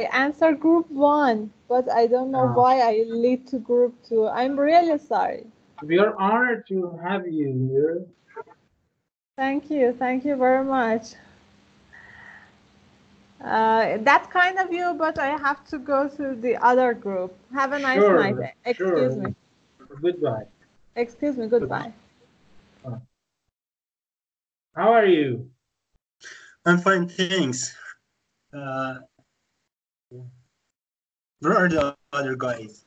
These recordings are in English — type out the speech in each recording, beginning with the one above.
I answered group 1, but I don't know why I lead to group 2. I'm really sorry. We are honored to have you here. Thank you very much. That's kind of you, but I have to go to the other group. Have a nice night. Excuse me. Goodbye. Excuse me, goodbye. How are you? I'm fine, thanks. Where are the other guys?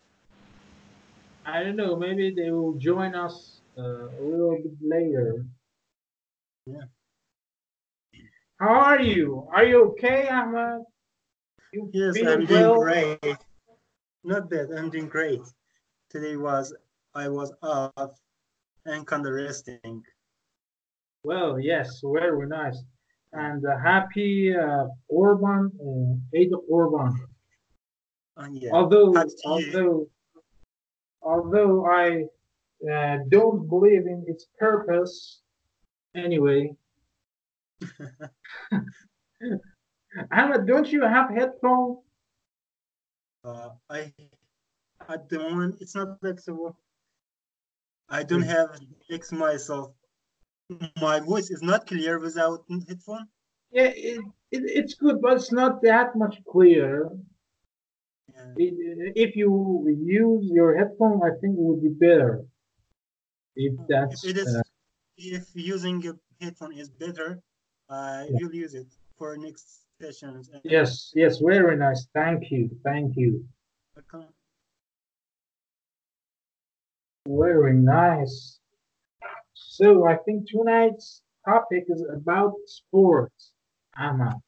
I don't know, maybe they will join us a little bit later. Yeah. How are you? Are you okay, Ahmed? Yes, I'm doing great. Not bad, I'm doing great. Today I was off and kind of resting. Well, yes, very nice. And happy Orban, Eid Orban. Yeah. Although I don't believe in its purpose, anyway. Ahmed, don't you have headphones? At the moment it's not flexible. I don't have fixed myself. My voice is not clear without headphone. Yeah, it's good, but it's not that much clear. Yeah. If you use your headphone, I think it would be better. If using a headphone is better, I will use it for next sessions. Yes, very nice. Thank you. Welcome. Very nice. So I think tonight's topic is about sports, Ahmed.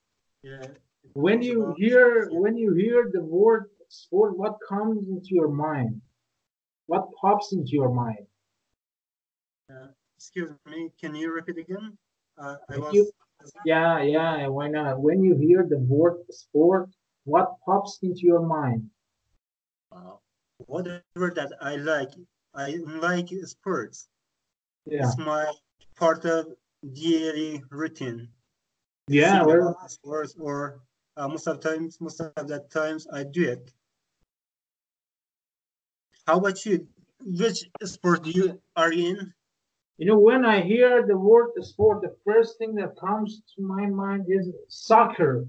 Yeah. When you hear the word sport, what comes into your mind? What pops into your mind? Excuse me, can you repeat again? Yeah, why not? When you hear the word sport, what pops into your mind? Whatever that I like sports. Yeah. It's my part of daily routine. Yeah, sports, or most of the times I do it. How about you? Which sport you are in? You know, when I hear the word sport, the first thing that comes to my mind is soccer.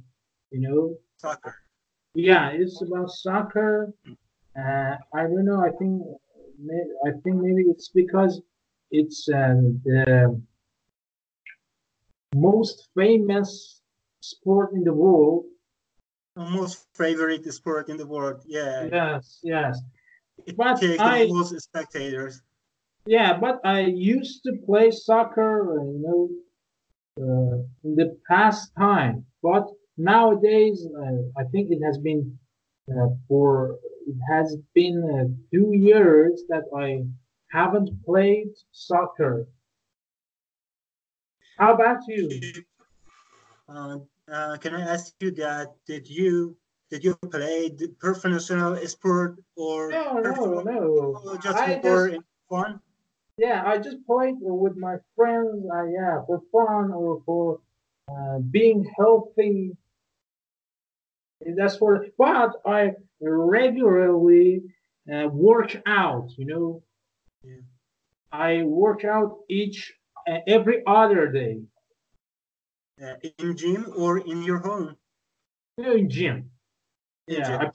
You know, soccer. Yeah, it's about soccer. I don't know. I think maybe it's because it's the most famous sport in the world. Most favorite sport in the world. Yeah. Yes. It takes the most spectators. Yeah, but I used to play soccer, in the past time. But nowadays, I think it has been 2 years that I haven't played soccer. How about you? Can I ask you that? Did you play the professional sport or no. Just for fun? Yeah, I just played with my friends. For fun or for being healthy. That's but I regularly work out. Yeah. I work out every other day. In gym or in your home? No, in gym. I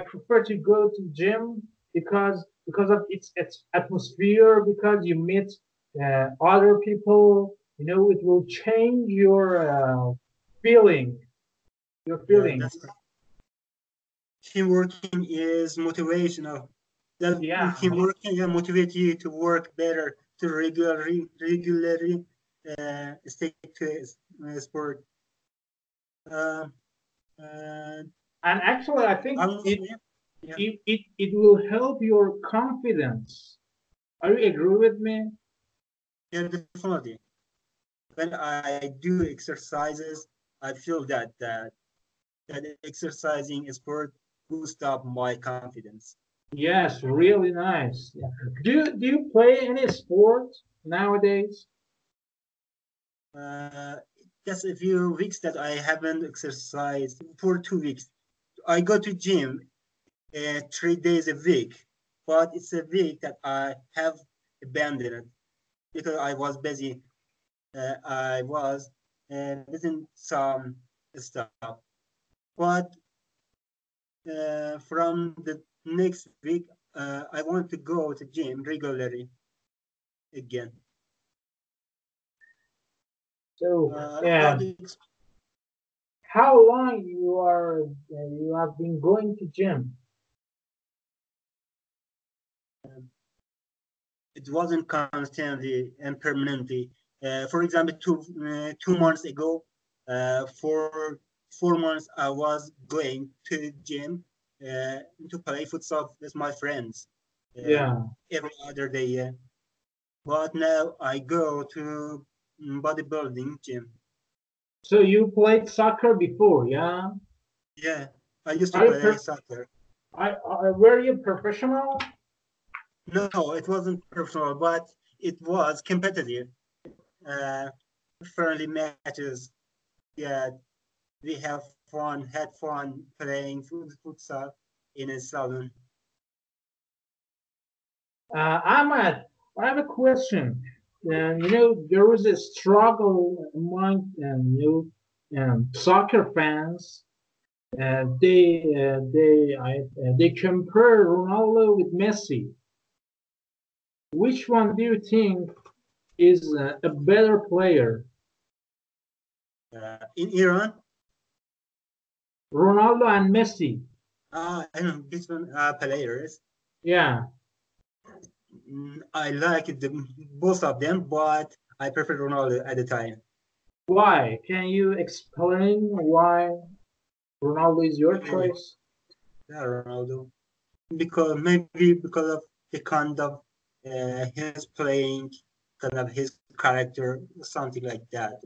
prefer to go to gym because of its atmosphere. Because you meet other people. It will change your feeling. Your feeling. Teamworking is motivational. Teamworking can motivate you to work better, to regularly stick to a sport. And actually, I think it will help your confidence. Are you agree with me? Yeah, definitely. When I do exercises, I feel that exercising sport boosts up my confidence. Yes, really nice. Yeah. Do you play any sport nowadays? just a few weeks that I haven't exercised for 2 weeks. I go to gym 3 days a week, but it's a week that I have abandoned it because I was busy. I was doing some stuff, but from the next week, I want to go to gym regularly again. So, how long you have been going to gym? It wasn't constantly and permanently. For example, 2 months ago, for 4 months, I was going to the gym to play futsal with my friends. Every other day. Yeah. But now I go to bodybuilding gym. So you played soccer before, yeah? Yeah, I used to play soccer. Were you professional? No, it wasn't professional, but it was competitive. Friendly matches. Yeah, we had fun playing futsal in a salon. Ahmad, I have a question. There was a struggle among soccer fans. They compare Ronaldo with Messi. Which one do you think is a better player? In Iran? Ronaldo and Messi. I know different players. Yeah. I like both of them, but I prefer Ronaldo at the time. Why? Can you explain why Ronaldo is your choice? Yeah, Ronaldo. Maybe because of the kind of his playing, kind of his character, something like that.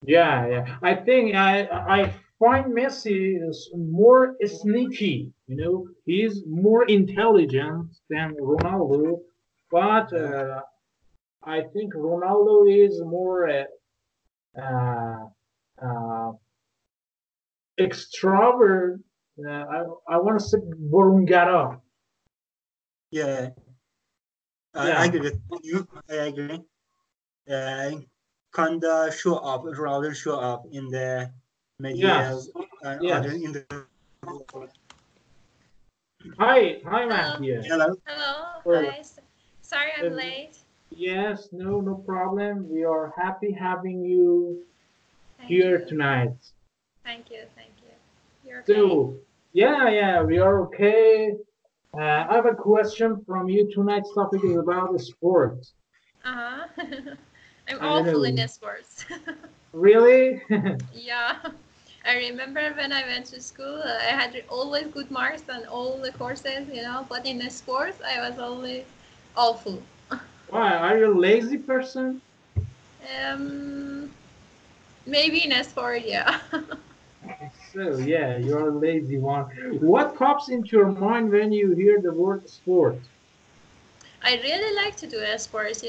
Yeah. I think I find Messi is more sneaky. He's more intelligent than Ronaldo, but I think Ronaldo is more extrovert. I want to say Borungara. Yeah. I agree with you. I agree. Kinda show up, rather show up in the media and other in the. Hi, Matthew. Hello. Hi. Sorry, I'm late. Yes, no problem. We are happy having you here tonight. Thank you. You're okay? So, yeah, we are okay. I have a question from you. Tonight's topic is about sports. I'm awful in sports. Really? Yeah. I remember when I went to school, I had always good marks on all the courses, but in the sports, I was always awful. Why? Are you a lazy person? Maybe in a sport, yeah. So, yeah, you're a lazy one. What pops into your mind when you hear the word sport? I really like to do sports,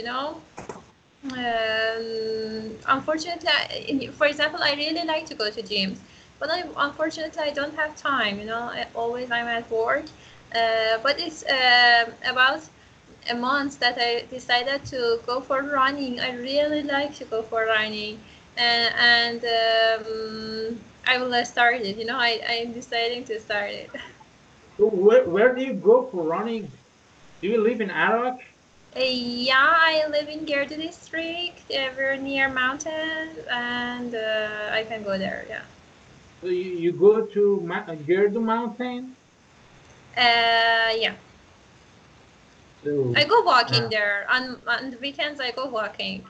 Unfortunately, for example, I really like to go to gyms, but unfortunately I don't have time. I'm at work. But it's about a month that I decided to go for running. I really like to go for running, and I will start it. I'm deciding to start it. So where do you go for running? Do you live in Iraq? Yeah, I live in Gerdu district. We're near mountains, and I can go there. Yeah. So you go to Gerdu mountain? Yeah. So, I go walking there on the weekends. I go walking,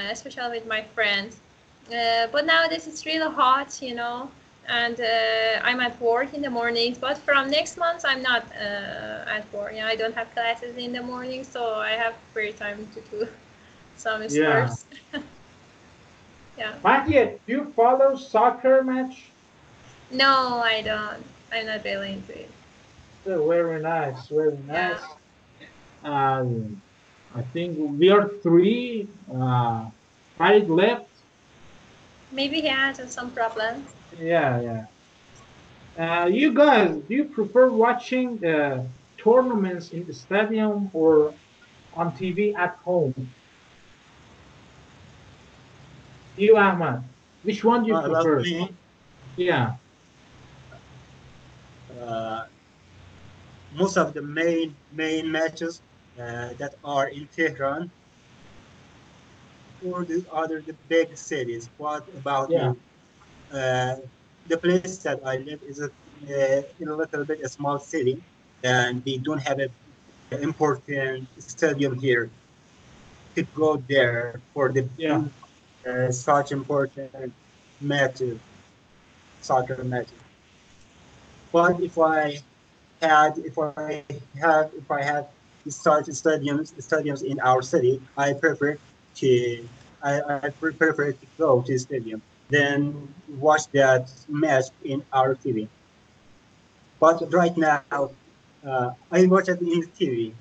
especially with my friends. But nowadays it's really hot, and I'm at work in the mornings. But from next month, I'm not at work. I don't have classes in the morning, so I have free time to do some sports. Yeah. Matthew, do you follow soccer match? No, I don't. I'm not really into it. So very nice. I think we are three right left. Maybe he has some problems. Yeah. You guys, do you prefer watching tournaments in the stadium or on TV at home? You, Ahmad, which one do you About prefer? me, Yeah. most of the main matches that are in Tehran or the big cities. What about Yeah. you? The place that I live is in a little bit a small city, and we don't have an important stadium here to go there for the Yeah. such important matches, soccer matches. But if I had such stadiums in our city, to I prefer to go to the stadium than watch that match in our TV. But right now, I watch it in the TV.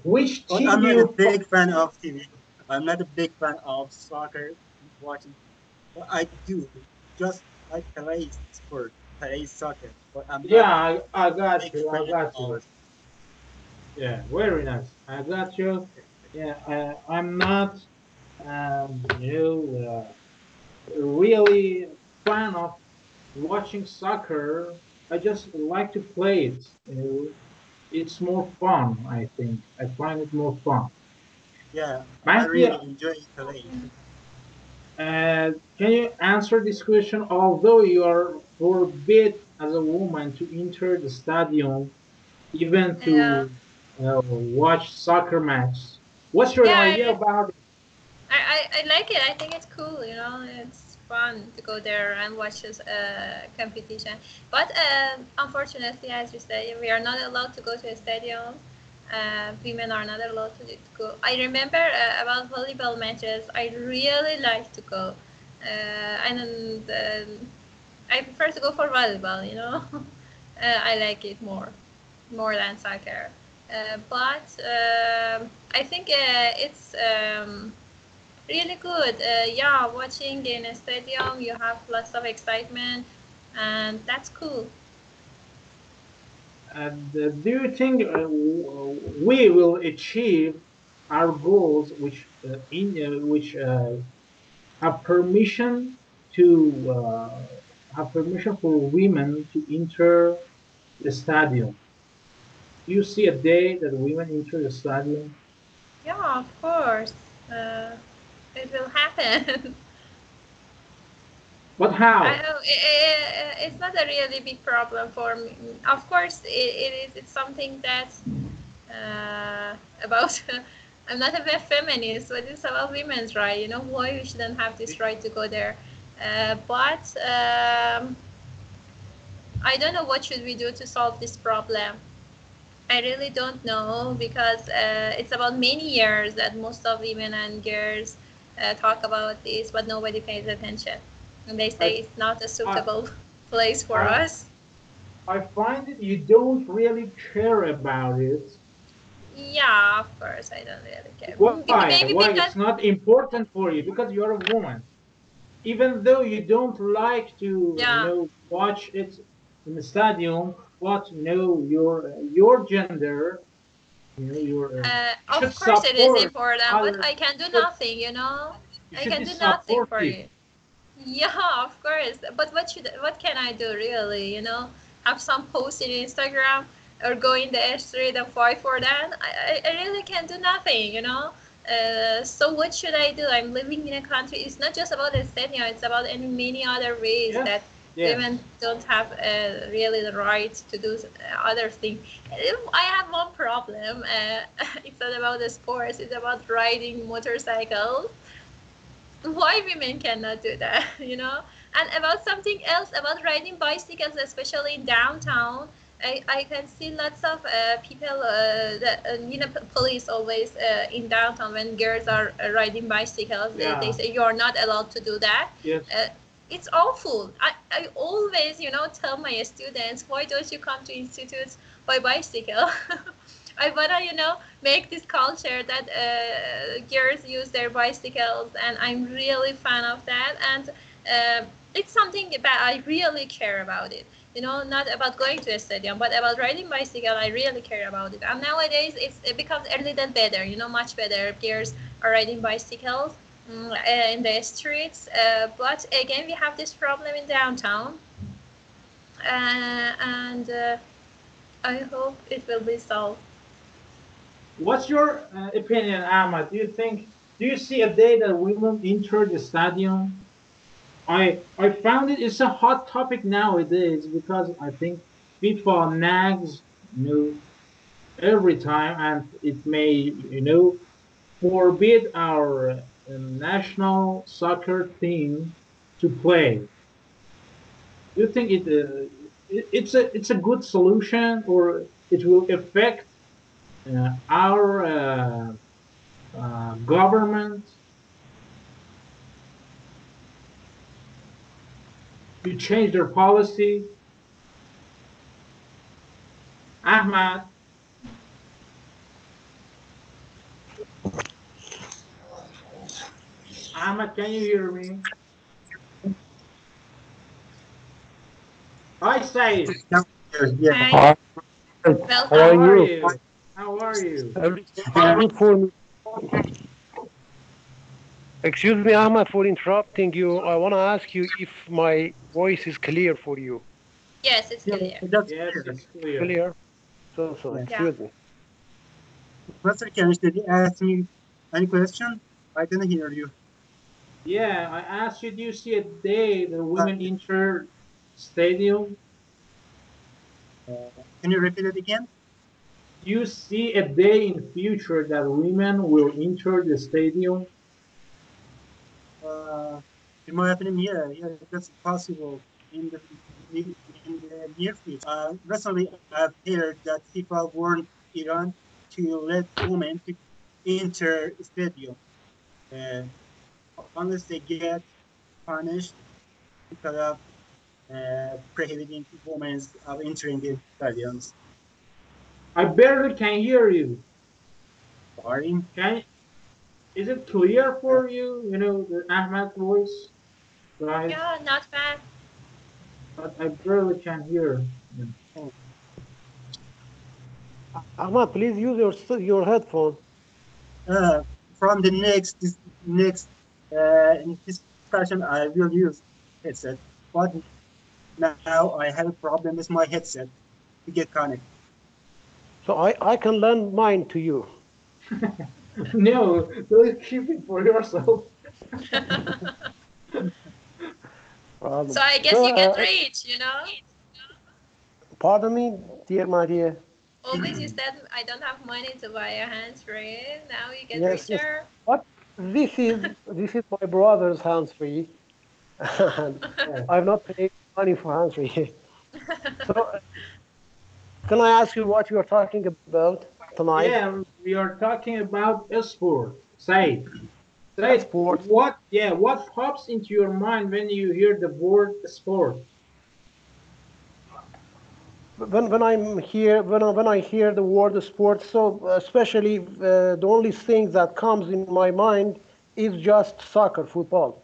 Which But team I'm do not a you? big fan of TV. I'm not a big fan of soccer watching. But I do just like play sport, play soccer. But I'm not Yeah, I a got big you. I fan got of. you. Yeah, very nice. I got you. Yeah, I'm not, really fan of watching soccer. I just like to play it. It's more fun, I think. I find it more fun. Yeah, I Mahdi, really enjoy playing. can you answer this question? Although you are forbid as a woman to enter the stadium, even Yeah. to watch soccer match, what's your Yeah, idea about it? I like it. I think it's cool. You know, it's fun to go there and watch this competition. But unfortunately, as you say, we are not allowed to go to a stadium. Women are not allowed to go. I remember about volleyball matches. I really like to go, and I prefer to go for volleyball. You know, I like it more than soccer. But I think it's really good. Yeah, watching in a stadium, you have lots of excitement, and that's cool. And do you think we will achieve our goals, which have permission to have permission for women to enter the stadium? Do you see a day that women enter the stadium? Yeah, of course. Uh, it will happen. But I how? know it's not a really big problem for me. Of course, it is. It's something that's about. I'm not a feminist, but it's about women's right. You know why we shouldn't have this right to go there. But I don't know what should we do to solve this problem. I really don't know because it's about many years that most of women and girls talk about this, but nobody pays attention. And they I say it's not a I suitable place for I, us. I find that you don't really care about it. Yeah, of course, I don't really care. Why? Maybe Why because, it's not important for you? Because you're a woman. Even though you don't like to, yeah, watch it in the stadium, but your gender, you should of course it is support important, but other. I can do Should nothing, you know? you I should can be do nothing for supportive. it. Yeah, of course. But what can I do really? You know, have some post in Instagram or go in the street and fight for that? I really can do nothing. You know. So what should I do? I'm living in a country. It's not just about Estonia. It's about in many other ways Yes, that yes. women don't have really the right to do other things. I have one problem. It's not about the sports. It's about riding motorcycles. Why women cannot do that, you know? And about something else, about riding bicycles, especially in downtown, I can see lots of people, police always in downtown when girls are riding bicycles, they Yeah, say you're not allowed to do that. yes. Uh, it's awful. I always, tell my students, why don't you come to institutes by bicycle? I wanna, make this culture that girls use their bicycles, and I'm really fan of that. And it's something that I really care about it. Not about going to a stadium, but about riding bicycle. I really care about it. And nowadays, it becomes a little better. Much better. Girls are riding bicycles in the streets. But again, we have this problem in downtown, and I hope it will be solved. What's your opinion, Ahmad? Do you see a day that women enter the stadium? I found it's a hot topic nowadays because I think FIFA nags every time, and it may forbid our national soccer team to play. Do you think it's a good solution, or it will affect our government to change their policy? Ahmad? Ahmad, can you hear me? Hi, Said. Yeah. Welcome. How are you? Good for me. Excuse me, Ahmad, for interrupting you. I want to ask you if my voice is clear for you. Yes, it's clear. Yes, it's clear. Clear? So, excuse me. Professor, did you ask me any question? I didn't hear you. Yeah, I asked you, do you see a day the women enter stadium? Can you repeat it again? Do you see a day in future that women will enter the stadium? In my opinion, yeah, that's possible in the near future. Recently, I've heard that FIFA warned Iran to let women to enter stadium unless they get punished because of prohibiting women of entering the stadiums. I barely can hear you. Sorry. Is it clear for you? The Ahmad's voice, guys? Yeah, not bad. But I barely can hear. Ahmad, please use your headphone. From the next discussion, I will use headset. But now I have a problem with my headset to get connected. So I can lend mine to you. No, please keep it for yourself. So I guess you get rich, Pardon me, dear Maria. Always you said I don't have money to buy a hands-free. Now you get Yes, richer. yes. But this is my brother's hands-free. And I've not paid money for hands-free. So can I ask you what you are talking about tonight? Yeah, we are talking about sport. Say, sport. What pops into your mind when you hear the word sport? When I hear the word sport, so especially the only thing that comes in my mind is just soccer, football.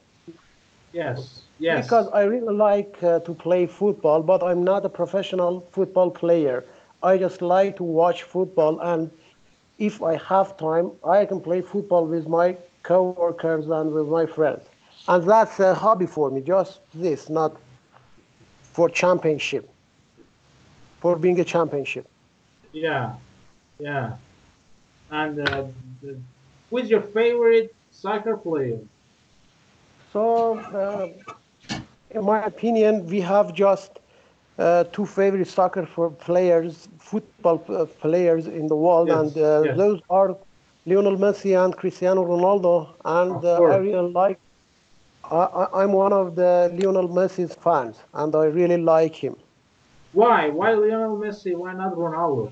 Yes. Because I really like to play football, but I'm not a professional football player. I just like to watch football, and if I have time, I can play football with my coworkers and with my friends. And that's a hobby for me, just this, not for championship, for being a championship. Yeah. And who's your favorite soccer player? So, in my opinion, we have just two favorite soccer football players in the world, and those are Lionel Messi and Cristiano Ronaldo. And I really like. I'm one of the Lionel Messi's fans, and I really like him. Why? Why Lionel Messi? Why not Ronaldo?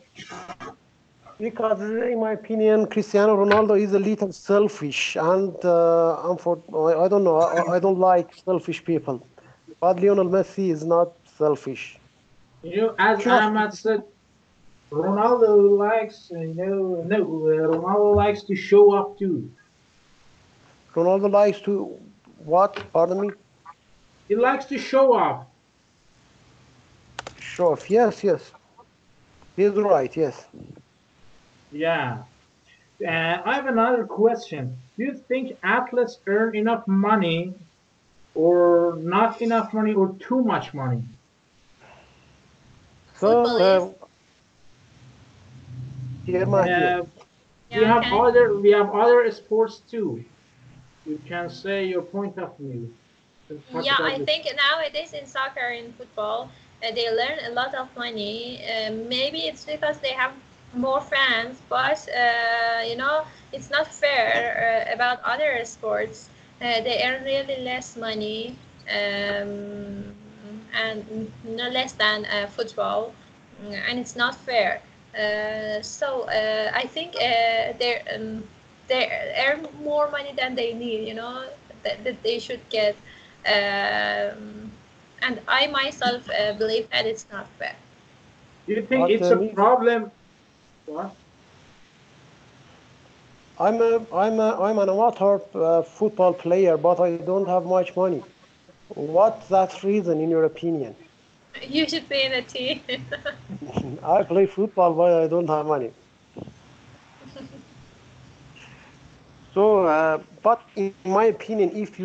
Because, in my opinion, Cristiano Ronaldo is a little selfish, and I don't know. I don't like selfish people, but Lionel Messi is not selfish. As Ahmad said, Ronaldo likes, Ronaldo likes to show off too. Ronaldo likes to what? Pardon me? He likes to show off. Show off. Yes, yes. He's right, yes. Yeah. I have another question. Do you think athletes earn enough money or not enough money or too much money? So, here, we have other sports too. You can say your point of view. Yeah, I think nowadays in soccer, in football, they learn a lot of money. Maybe it's because they have more fans, but it's not fair about other sports. They earn really less money, and no less than football, and it's not fair. So I think they earn more money than they need. That they should get. And I myself believe that it's not fair. Do you think it's a problem? What? I'm an amateur football player, but I don't have much money. What's that reason, in your opinion? You should be in a team. I play football, but I don't have money. So, but in my opinion, if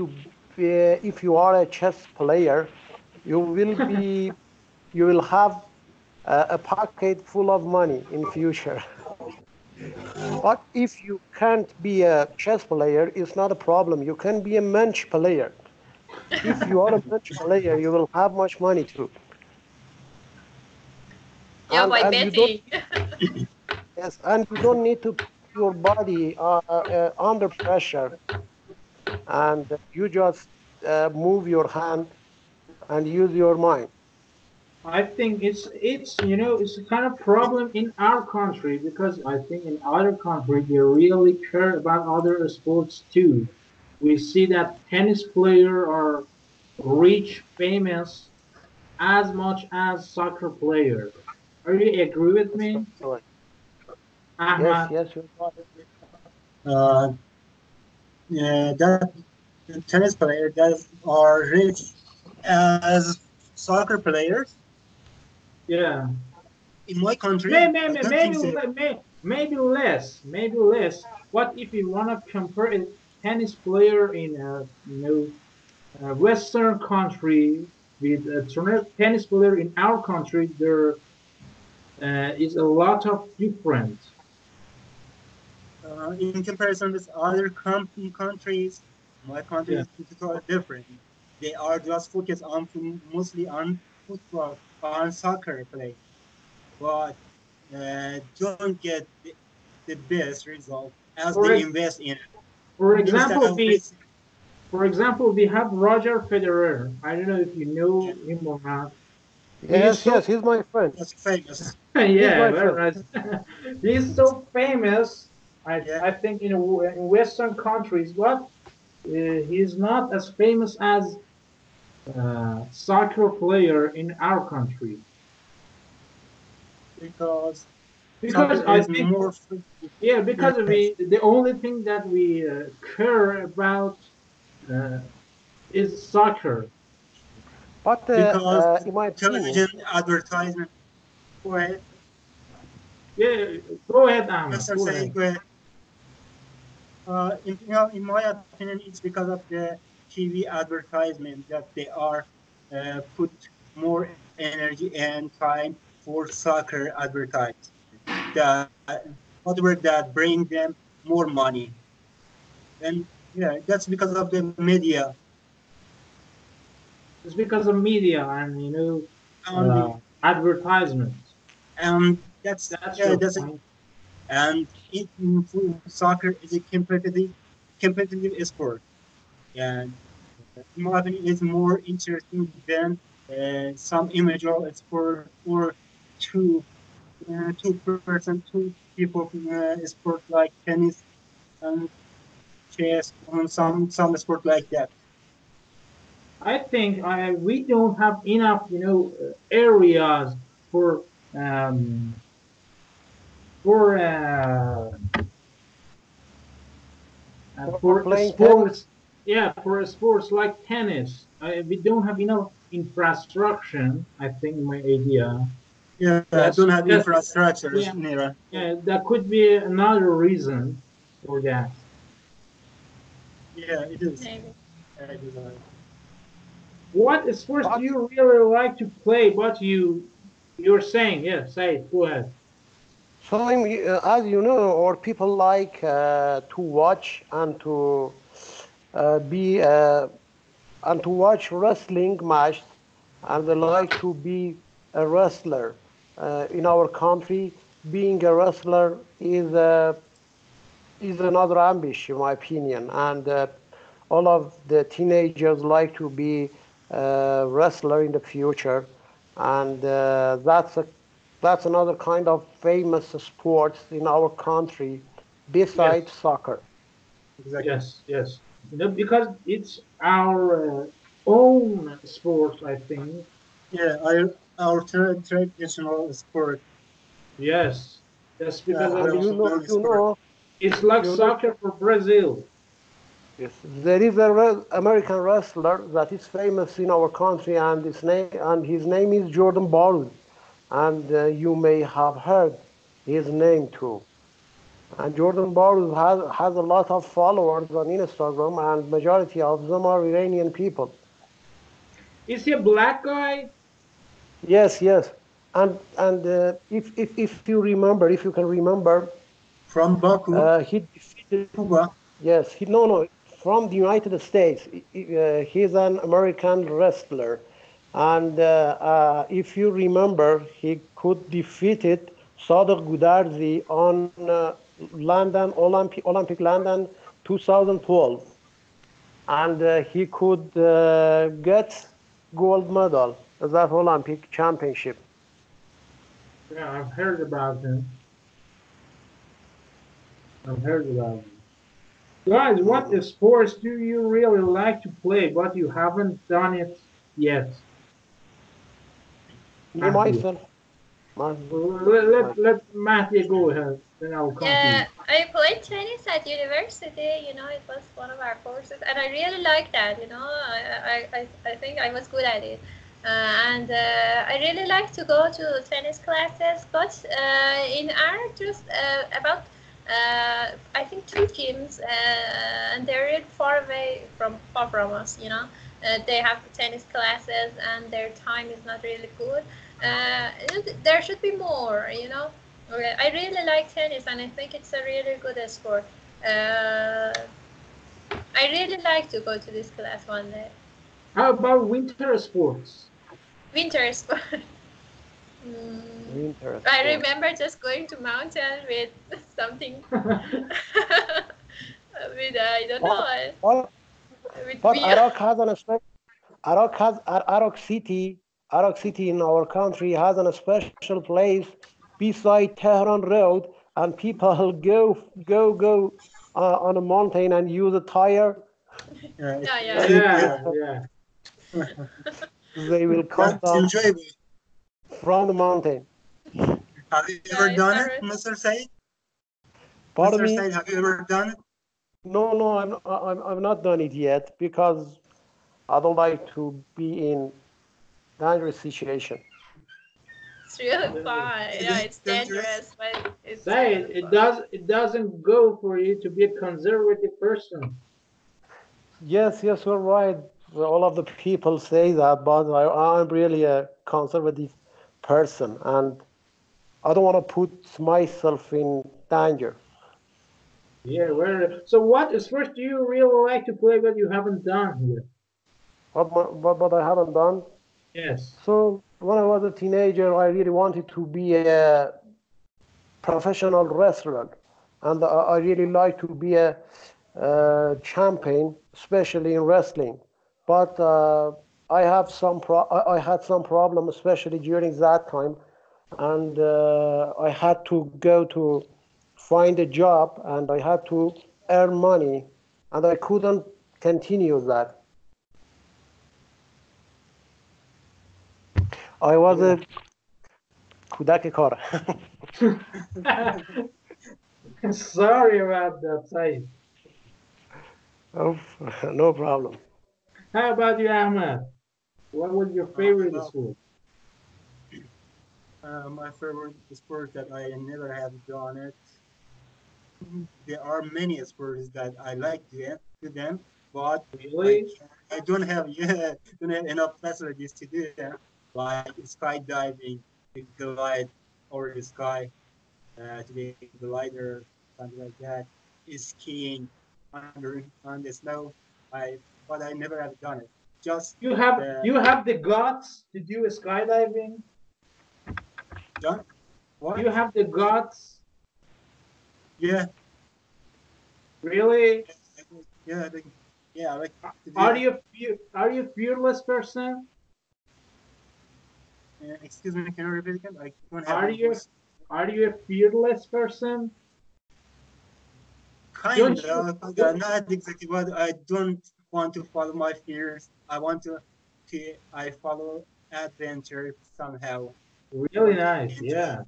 you are a chess player, you will have a pocket full of money in future. But if you can't be a chess player, it's not a problem. You can be a mensch player. If you are a mensch player, you will have much money too. Yeah, by betting. Yes, and you don't need to put your body under pressure, and you just move your hand and use your mind. I think it's a kind of problem in our country because I think in other countries they really care about other sports too. We see that tennis players are rich, famous as much as soccer players. Are you agree with me, Right. Ahmad? Yes, you're Uh, that tennis players that are rich as soccer players. Yeah. In my country, Maybe, I don't maybe, think so. maybe less. Maybe less. What if you want to compare a tennis player in a Western country with a tennis player in our country? There is a lot of difference. In comparison with other countries, my country Yeah. is totally different. They are just focused on mostly on football, on soccer play, but don't get the best result as For they ex- invest in it. for Instead example, of this, we have Roger Federer. I don't know if you know him or not. He is Yes, so he's my friend. that's famous. He's yeah, my very friend. nice. He's so famous. Yeah, I think in Western countries, but he's not as famous as soccer player in our country because because soccer I is think more. yeah because Yes. the only thing that we care about uh, is soccer. But Because in my opinion, television advertisement. Go ahead. Yeah, go ahead, Ahmed. Yes, I'm Go saying ahead. go ahead. In my opinion, it's because of the TV advertisement that they are put more energy and time for soccer advertisement. That whatever that bring them more money, and yeah, that's because of the media It's because of media and only, advertisement. and that's That's yeah, your that's it. point. And soccer is a competitive sport, and in my opinion, is more interesting than some individual sport or two two-person, two people sport like tennis and chess and some sport like that. I think we don't have enough, areas for um, for sports, for sports like tennis, we don't have enough infrastructure. I think my idea. Yeah, don't have infrastructure. Yeah, that could be another reason for that. Yeah, it is. Maybe. What sports do you really like to play? But you're saying, yeah, say it. Go ahead. So, as you know, or people like to watch and to and to watch wrestling matches, and they like to be a wrestler. In our country, being a wrestler is another ambition, in my opinion, and all of the teenagers like to be a wrestler in the future, and that's another kind of famous sports in our country besides soccer. Exactly. Yes. Because it's our own sport, I think. Yeah, our traditional sport. Yes. That's because it's like soccer for Brazil. Yes, there is a American wrestler that is famous in our country, and his name is Jordan Barnes, and you may have heard his name too. And Jordan Barnes has a lot of followers on Instagram, and majority of them are Iranian people. Is he a black guy? Yes, and if you remember, if you can remember, from Baku, he defeated Cuba. Yes, from the United States. He's an American wrestler, and if you remember, he could defeated Sadiq Gudarzi on London Olympic London 2012, and he could get gold medal at that Olympic championship. Yeah, I've heard about him. Guys, what sports do you really like to play, but you haven't done it yet? Me, myself. Let Matthew go ahead, then I'll come to you. I played tennis at university. It was one of our courses, and I really liked that. I think I was good at it, and I really like to go to tennis classes. But in our just about I think 2 gyms, and they're really far from us. They have tennis classes, and their time is not really good. There should be more. I really like tennis, and I think it's a really good sport. I really like to go to this class one day. How about winter sports? Winter sport. I remember just going to mountain with something. With I don't know. But Iraq has Iraq City in our country has a special place beside Tehran Road, and people go on a mountain and use a tire. Yeah. They will come down from the mountain. Have you ever done it, Mr. Said? Pardon me? Said, have you ever done it? No, I've not done it yet because I don't like to be in dangerous situation. It's really fun. Yeah, it's dangerous, but it's it doesn't go for you to be a conservative person. Yes, you're right. All of the people say that, but I'm really a conservative person, and I don't want to put myself in danger. Yeah, so what sports do you really like to play but you haven't done yet? What I haven't done? Yes. So when I was a teenager, I really wanted to be a professional wrestler, and I really like to be a champion, especially in wrestling. But I had some problem, especially during that time, and I had to go to find a job, and I had to earn money, and I couldn't continue that. I was a کودک کار. Sorry about that, Saeed. Oh, no problem. How about you, Ahmed? What was your favorite sport? My favorite sport that I never have done it. There are many sports that I like to them, but Really? I don't have enough facilities to do them, like skydiving, to glide over the sky, to be a glider, something like that. Skiing on the snow. But I never have done it. Just you have the guts to do skydiving. John, what? You have the guts. Yeah. Really? Yeah. I like to do Are that. you a fearless person? Excuse me, can you repeat again? I don't have Are you a fearless person? Kind of, not exactly, but I don't want to follow my fears. I follow adventure somehow. Really nice, yeah.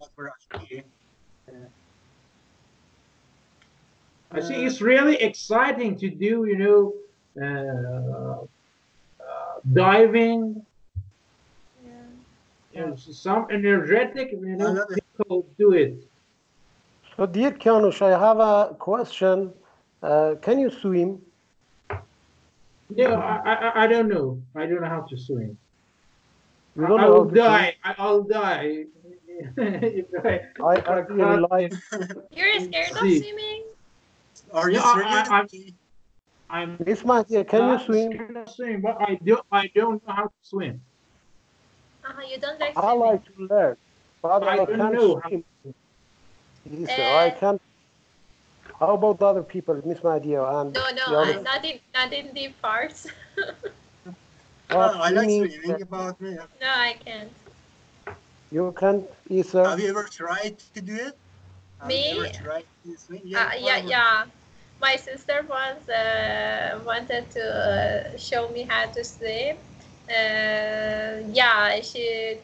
I see it's really exciting to do, diving. Yeah. Some energetic, people do it. So, dear Kianush, I have a question. Can you swim? Yeah, I don't know. I don't know how to swim. You don't know I'll die. I'll die. I really like. You're scared of swimming? Are you serious? I'm Ismail, can you swim? Swim, but I don't know how to swim. You don't like I swimming? like to learn, but I don't can't know. swim. I can't. How about the other people, Miss Madia and No, the other? not in deep parts. I like swimming about me. No, I can't. You can't either. Have you ever tried to do it? Me? Have you ever tried to swim? Yeah. My sister once wanted to show me how to swim. Yeah, she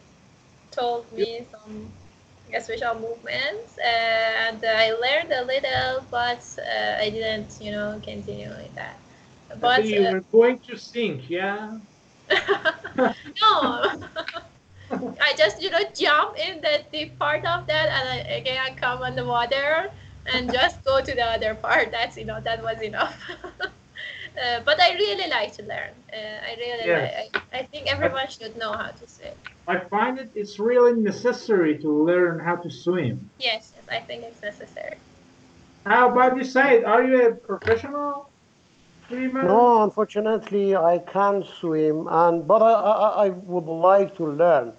told me some special movements, and I learned a little, but I didn't, continue with that. But you were going to sink, yeah? No. I just, jump in the deep part of that, and again I come on the water and just go to the other part. That was enough. But I really like to learn. I really like. I think everyone should know how to swim. I find it's really necessary to learn how to swim. Yes, I think it's necessary. How about you, Said? Are you a professional swimmer? No, unfortunately, I can't swim, but I would like to learn.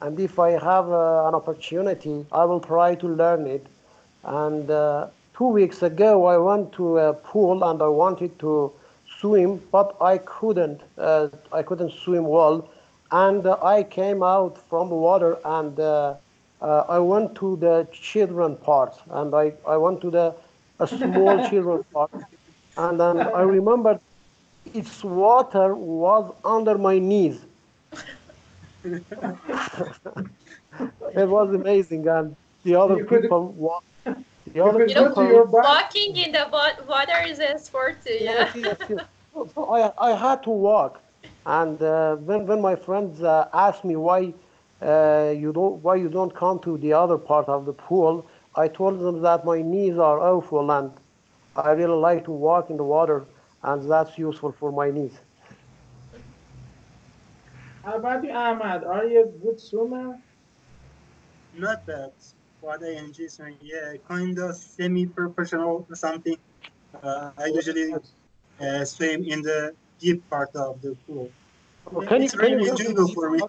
And if I have an opportunity, I will try to learn it. And 2 weeks ago, I went to a pool and I wanted to swim, but I couldn't. I couldn't swim well, and I came out from the water and I went to the children part, and I went to the a small children part, and then I remembered its water was under my knees. It was amazing, and the other people walking in the water is a sport too. Yeah. Yes. So I had to walk, and when my friends asked me why you don't come to the other part of the pool, I told them that my knees are awful and I really like to walk in the water, and that's useful for my knees. How about you, Ahmad? Are you a good swimmer? Not bad. What I enjoy swimming, yeah, kind of semi-professional or something. I usually swim in the deep part of the pool. It's really enjoyable for me.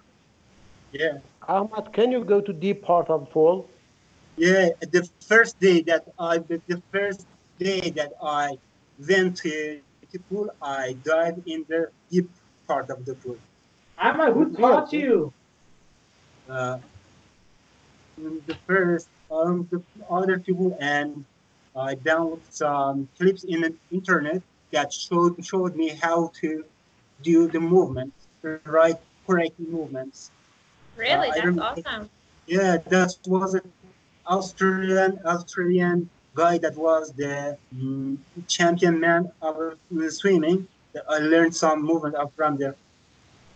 Yeah. Ahmad, can you go to deep part of the pool? Yeah, the first day that I went to the pool, I dived in the deep part of the pool. Ahmad, who taught you? The first the other people, and I downloaded some clips in the internet that showed me how to do the movements, the correct movements. Really, that's awesome. Yeah, that was it. Australian guy that was the champion man of swimming. I learned some movement from there.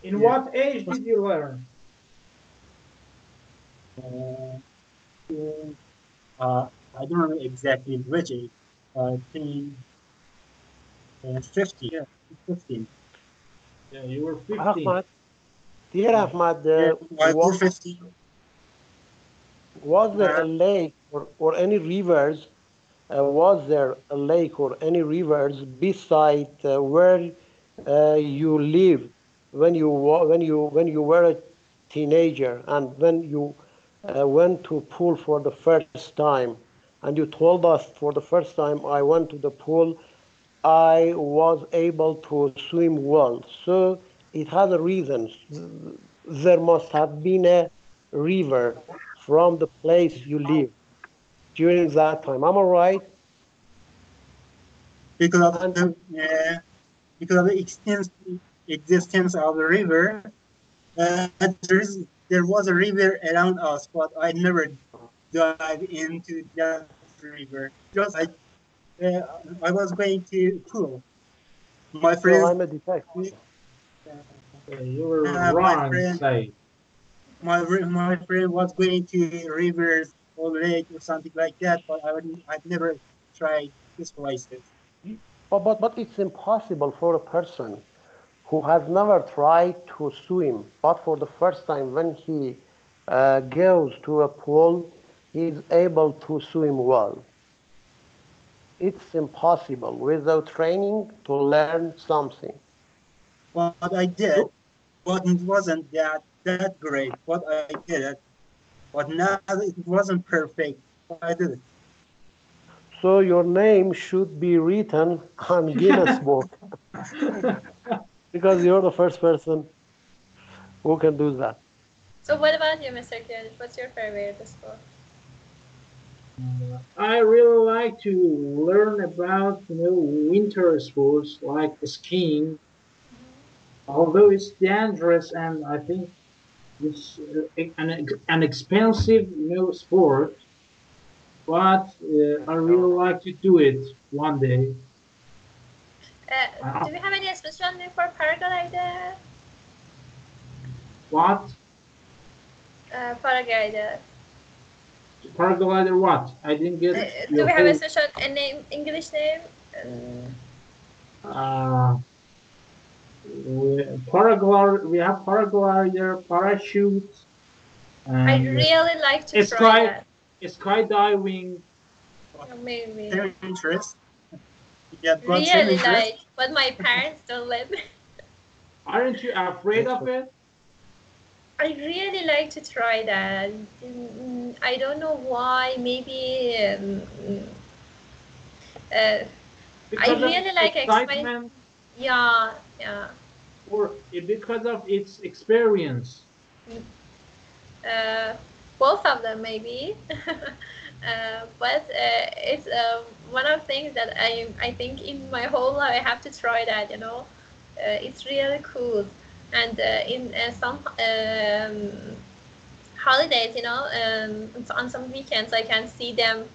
In what age did you learn? I don't know exactly which age. I think 15. Yeah, 15. Yeah, you were 15. Ahmad, dear Ahmad, I was 15. was there a lake or any rivers? Was there a lake or any rivers beside where you lived when you were a teenager and when you went to pool for the first time? And you told us for the first time I went to the pool, I was able to swim well. So it has a reason. There must have been a river from the place you live during that time. Am I right? Because of the existence of the river, there was a river around us, but I never dive into that river. Just I was going to pool. My friend. So I'm a detective. You were wrong, say. My friend was going to rivers or lake or something like that, but I've never tried these places. But it's impossible for a person who has never tried to swim, but for the first time when he goes to a pool, he is able to swim well. It's impossible without training to learn something. What I did, but it wasn't that great. What I did it, but now it wasn't perfect. But I did it. So your name should be written on Guinness Book because you're the first person who can do that. So what about you, Mr. Kiyosh? What's your favorite sport? I really like to learn about winter sports like skiing. Although it's dangerous and I think it's an expensive sport, but I really like to do it one day. Do we have any special name for paraglider? What? Paraglider. Paraglider what? I didn't get it. Do we have a special name, English name? We have paraglider, parachute. I really like to try that. Skydiving. Maybe. Very interesting. Yeah, really like, but my parents don't let me. Aren't you afraid of it? I really like to try that. I don't know why. Maybe I really like excitement. Yeah. Or because of its experience. Both of them maybe. But it's one of the things that I think in my whole life I have to try that. It's really cool. And in some holidays, on some weekends, I can see them,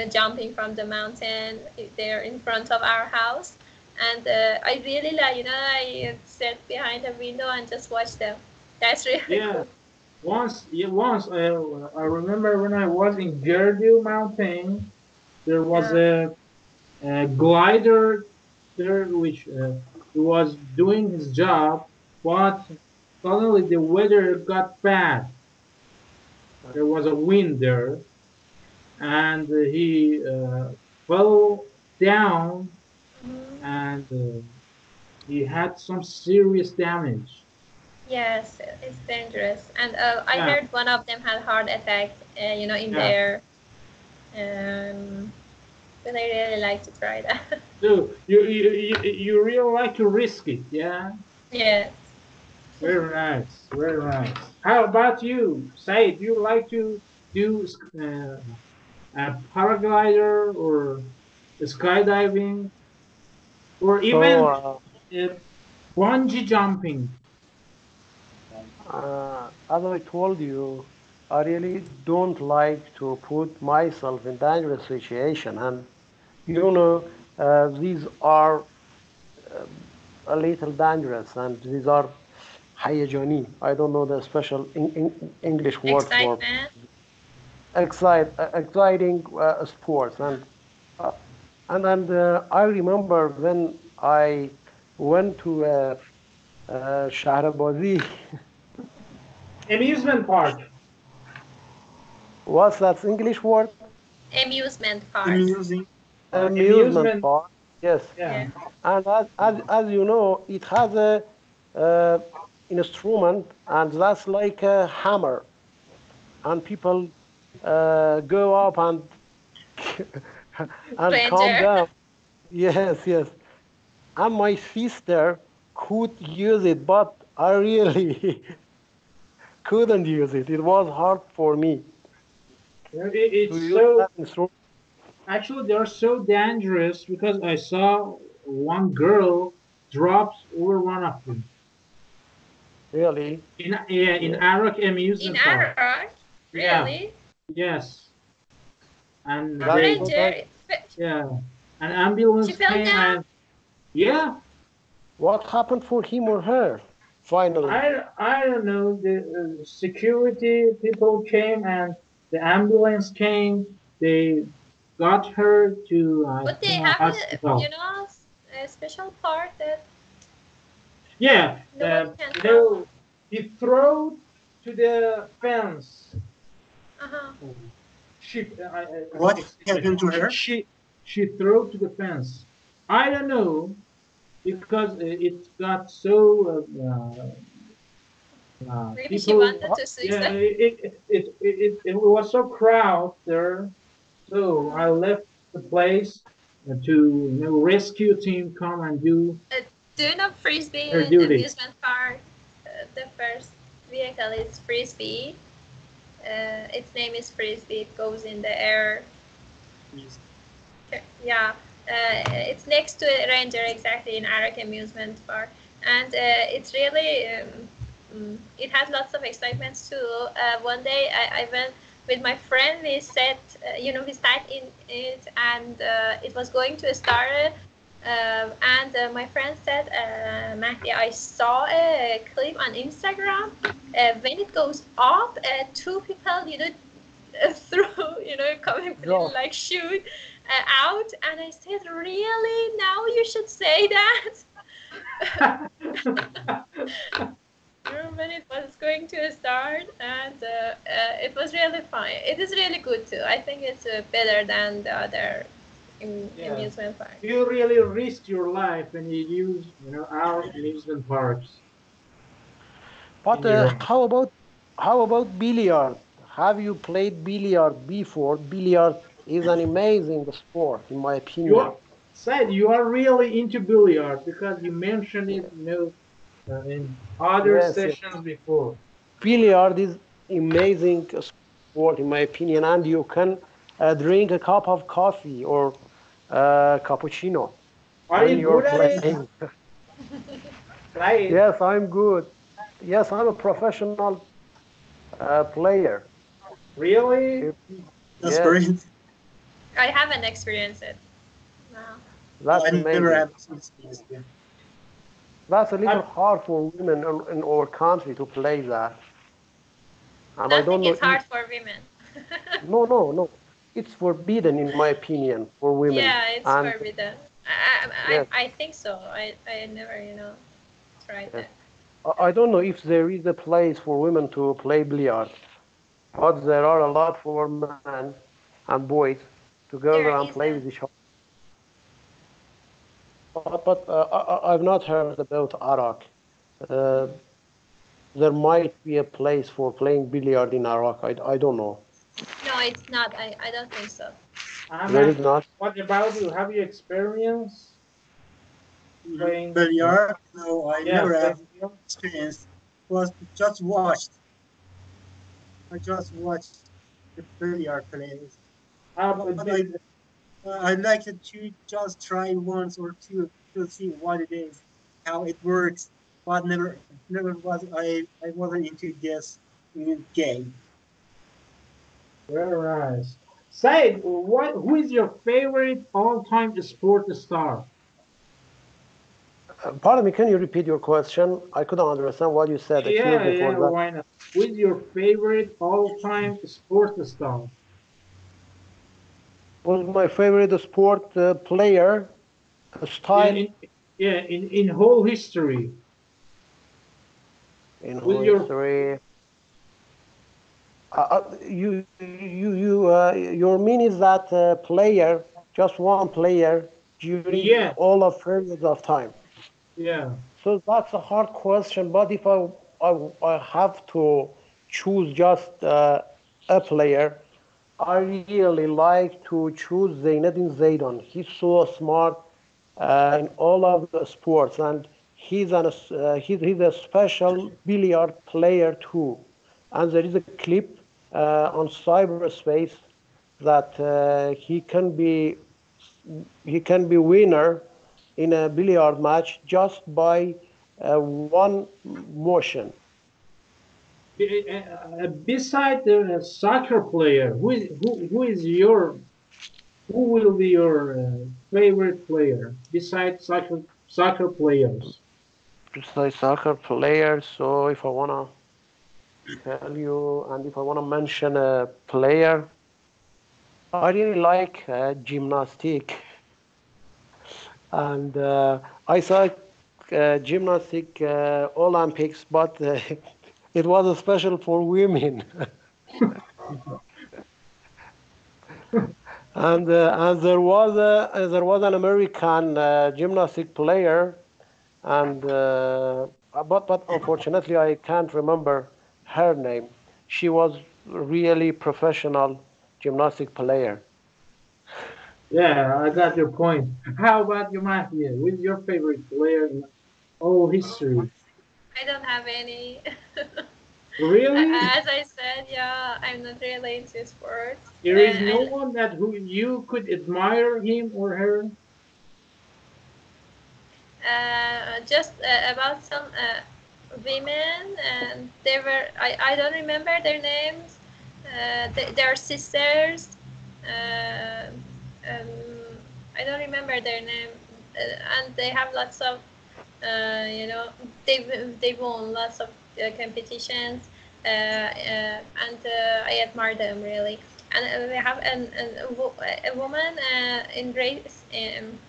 jumping from the mountain. They're in front of our house, and I really like, I sit behind the window and just watch them. That's really cool. Once, I remember when I was in Gerdu Mountain, there was a glider there which was doing his job, but suddenly the weather got bad. There was a wind there, and he fell down, and he had some serious damage. Yes, it's dangerous. And I heard one of them had heart attack, in there. But I really like to try that. So you really like to risk it, yeah? Yes. Very nice, very nice. How about you, Said? Do you like to do a paraglider or skydiving or even bungee jumping? As I told you, I really don't like to put myself in dangerous situation, and you know, these are a little dangerous, and these are hayajani. I don't know the special English word for Excitement. exciting sports, and I remember when I went to Shahrabazi. Amusement park. What's that English word? Amusement park. Amusing. Amusement park. Yes. Yeah. And as you know, it has a instrument, and that's like a hammer, and people go up and and calm Ranger. down. Yes, yes. And my sister could use it, but I really couldn't use it. It was hard for me to use that instrument. Actually, they're so dangerous because I saw one girl drops over one of them. Really? In Arak amusement In park. Iraq? Really? Yeah. Yes. And From Ranger? yeah. An ambulance She fell came down? and yeah. What happened for him or her? Finally. I don't know. The security people came and the ambulance came. They got her to But they a have hospital. a special part that Yeah. nobody can throw. He threw to the fence. Uh-huh. What happened to her? She threw to the fence. I don't know because it got so Maybe she people. wanted to Yeah, suicide. it was so crowded there. So I left the place to rescue team come and do Do you know Frisbee their in duty. amusement park? The first vehicle is Frisbee. Its name is Frisbee. It goes in the air. Yes. Yeah. It's next to a Ranger exactly in Arak amusement park, and it's really it has lots of excitements too. One day I went with my friend. We sat in it, and it was going to start. And my friend said, Mahdi, I saw a clip on Instagram. When it goes up, two people, through, coming Yeah. like shoot out. And I said, really? Now you should say that. When it was going to start, and it was really fun. It is really good too. I think it's better than the other amusement park. You really risk your life when you use our amusement parks. But how about billiard? Have you played billiard before? Billiard is an amazing sport, in my opinion. You are really into billiard because you mentioned it, in other Yes, yes. sessions before. Billiard is amazing sport, in my opinion, and you can drink a cup of coffee or cappuccino Are when you you're good at it? playing. Right. Yes, I'm good. Yes, I'm a professional player. Really? That's Yes, great. I haven't experienced it. No. that's I never amazing. have experienced it. That's a little hard for women in our country to play that. And I Don't don't think know it's hard for women. No. It's forbidden, in my opinion, for women. Yeah, it's And forbidden. yes, I think so. I never, tried yes. that. I don't know if there is a place for women to play billiard, but there are a lot for men and boys together There and play with isn't. each other. But I've not heard about Iraq. Uh, there might be a place for playing billiard in Iraq. I don't know. No, it's not. I don't think so. There is not. What about you? Have you experienced playing? Billiard? No, I Yeah, never have playing billiard? experience. Was just watched. I just watched the billiard players. But I like it to just try once or two to see what it is, how it works. But never was I wasn't into this game. Very nice. Said, who is your favorite all-time sport star? Pardon me, can you repeat your question? I couldn't understand what you said. Excuse me for that. Why not? Who is your favorite all-time sport star? Was my favorite sport player, style. In whole history. In whole history. Your mean is that player, just one player during all of periods of time. Yeah. So that's a hard question, but if I have to choose just a player, I really like to choose Zainuddin Zaidan. He's so smart in all of the sports, and he's a special billiard player too. And there is a clip on cyberspace that he can be winner in a billiard match just by one motion. Beside the soccer player, who will be your favorite player besides soccer players? Besides soccer players, so if I wanna tell you, and if I wanna mention a player, I really like gymnastic, and I saw gymnastic Olympics, but it was special for women. And there was an American gymnastic player, and but unfortunately I can't remember her name. She was really professional gymnastic player. Yeah, I got your point. How about you, Matthew? Who's your favorite player in all history? I don't have any. Really? As I said, yeah, I'm not really into sports. There is no one that who you could admire him or her? Just about some women, and they were, I don't remember their names. They are sisters. I don't remember their name, and they have lots of, you know, they won lots of competitions, and I admire them really. And we have a woman in race. In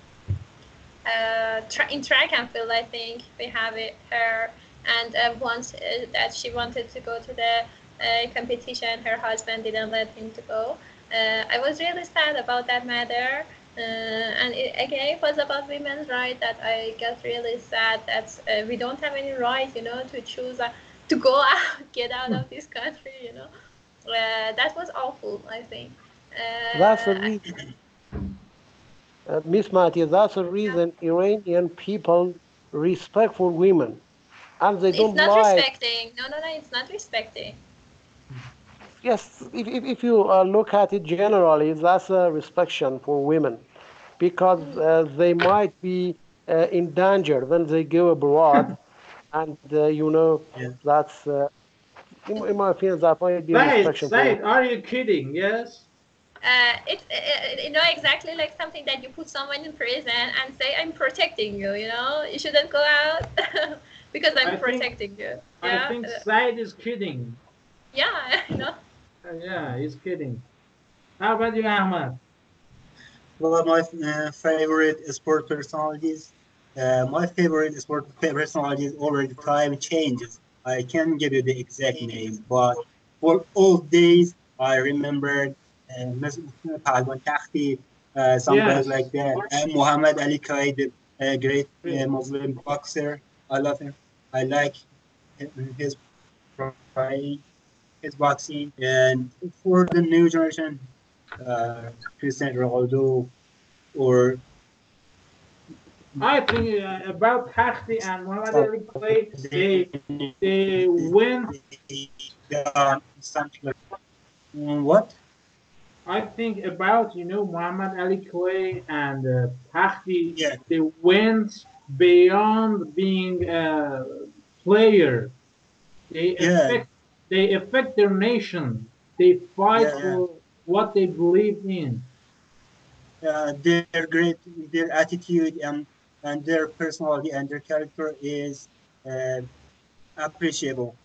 track and field, I think we have her, and once that she wanted to go to the competition, her husband didn't let him to go. I was really sad about that matter, and again, it was about women's rights that I got really sad that we don't have any right, you know, to choose to go out, get out of this country, you know. That was awful, I think. That's a reason. Miss Mathieu, that's a reason Iranian people respect for women, and they don't it's not like. respecting. No, it's not respecting. Yes, if you look at it generally, that's a respect for women, because they might be in danger when they go abroad, and you know, that's in my opinion that might be a respect for women. Are you kidding? Yes. It's you know, exactly like something that you put someone in prison and say, I'm protecting you, you know, you shouldn't go out because I'm protecting you. Yeah? I think Said is kidding. Yeah, you know. Yeah, he's kidding. How about you, Ahmad? Well, my favorite sport personalities. My favorite sport personalities over the time changes. I can't give you the exact names, but for all days I remembered Palwan Takhti, some guys like that, and Muhammad Ali Qaid, a great Muslim boxer. I love him. I like his pride, his boxing, and for the new generation, Cristiano Ronaldo, or I think about Takhti and Muhammad Ali Clay, they went. Something like what? I think about Muhammad Ali Clay and Takhti. Yeah. They went beyond being a player. They affect their nation. They fight for what they believe in. Their great, their attitude and their personality and their character is appreciable.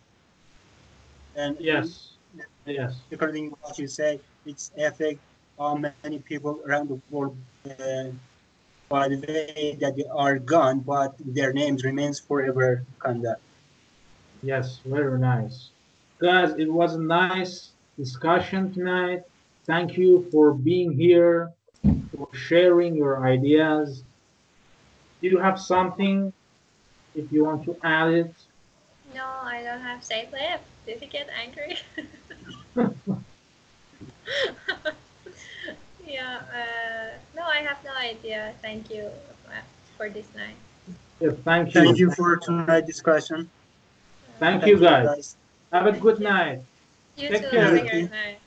And yes, according to what you say, it's affect how many people around the world by the way that they are gone, but their names remains forever conduct. Yes, very nice. Guys, it was a nice discussion tonight. Thank you for being here, for sharing your ideas. Do you have something if you want to add it? No, I don't have say left. Did you get angry? Yeah, no, I have no idea. Thank you for this night. Yes, thank you. Thank you for tonight's discussion. Thank you, guys. Have a good night. You Take too. care. Have a good night.